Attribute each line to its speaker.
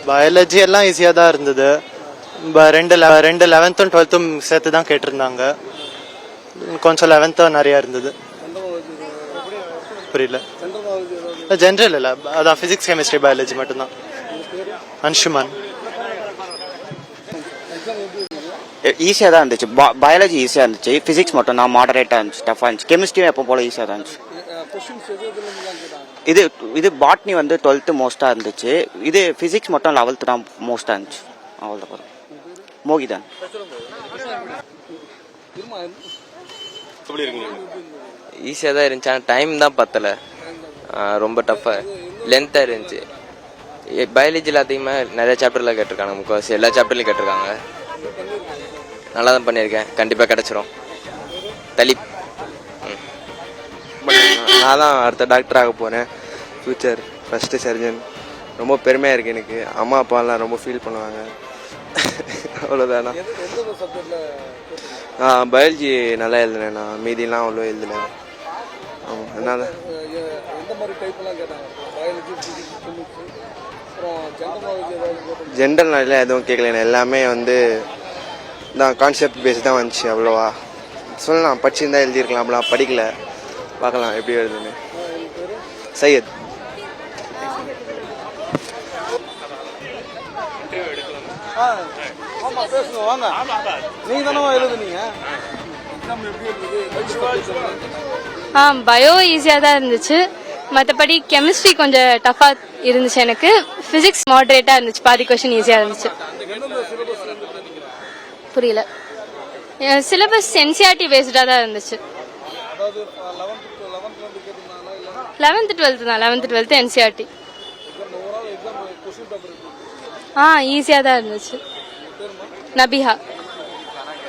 Speaker 1: Biology எல்லாம் ஈஸியாக தான் இருந்தது. ரெண்டு 11th 12th சேர்த்து தான் கேட்டிருந்தாங்க. கொஞ்சம் 11th நிறையா இருந்தது. புரியல. ஜென்ரல் இல்லை, அதான் ஃபிசிக்ஸ் கெமிஸ்ட்ரி பயாலஜி மட்டும்தான். அன்ஷுமான்.
Speaker 2: ஈஸியாக தான் இருந்துச்சு. பயாலஜி ஈஸியாக இருந்துச்சு. ஃபிசிக்ஸ் மட்டும் தான் மாடரேட்டாக இருந்துச்சு, டஃபாக இருந்துச்சு. கெமிஸ்ட்ரியும் எப்போ போல ஈஸியாக தான் இருந்துச்சு. இது பாட்னி வந்து 12th மோஸ்ட்டாக இருந்துச்சு. இது ஃபிசிக்ஸ் மட்டும் 11th தான் மோஸ்ட்டாக இருந்துச்சு. அவ்வளோதான். மோகிதான்.
Speaker 3: ஈஸியாக தான் இருந்துச்சு. ஆனால் டைம் தான் பத்தலை, ரொம்ப டஃப்பாக லென்த்தாக இருந்துச்சு. பயாலஜியில் அதிகமாக நிறைய சாப்டரில் கேட்டிருக்காங்க, முக்கால்வாசி எல்லா சாப்டர்லையும் கேட்டிருக்காங்க. நல்லா தான் பண்ணியிருக்கேன், கண்டிப்பாக கிடச்சிரும். தலிப்.
Speaker 4: நான் தான் அடுத்த டாக்டர் ஆக போகிறேன், ஃப்யூச்சர் ஃபஸ்ட்டு சர்ஜன். ரொம்ப பெருமையாக இருக்குது எனக்கு. அம்மா அப்பாலாம் ரொம்ப ஃபீல் பண்ணுவாங்க. அவ்வளோதானா. பயாலஜி நல்லா எழுதுனேன் நான், மீதிலாம் அவ்வளோ எழுதுனேன். ஆமாம், அதனால ஜென்ரல் நாலேஜ் எதுவும் கேட்கல. எல்லாமே வந்து தான் கான்செப்ட் பேஸ் தான் வந்துச்சு. அவ்வளோவா சொல்லலாம், படிச்சுருந்தா எழுதியிருக்கலாம். அப்படிலாம் படிக்கல, பார்க்கலாம் எப்படி வருதுன்னு. சையத்.
Speaker 5: பயோ ஈஸியாக தான் இருந்துச்சு. மற்றபடி கெமிஸ்ட்ரி கொஞ்சம் டஃபாக இருந்துச்சு எனக்கு. ஃபிசிக்ஸ் மாடரேட்டாக இருந்துச்சு, பாதி கொஸ்டின் ஈஸியாக இருந்துச்சு. புரியல. சிலபஸ் என்சிஆர்டி பேஸ்டாக தான் இருந்துச்சு. 11th 12th தான். 11th 12th NCERT. ஈஸியாக தான் இருந்துச்சு. நபிஹா.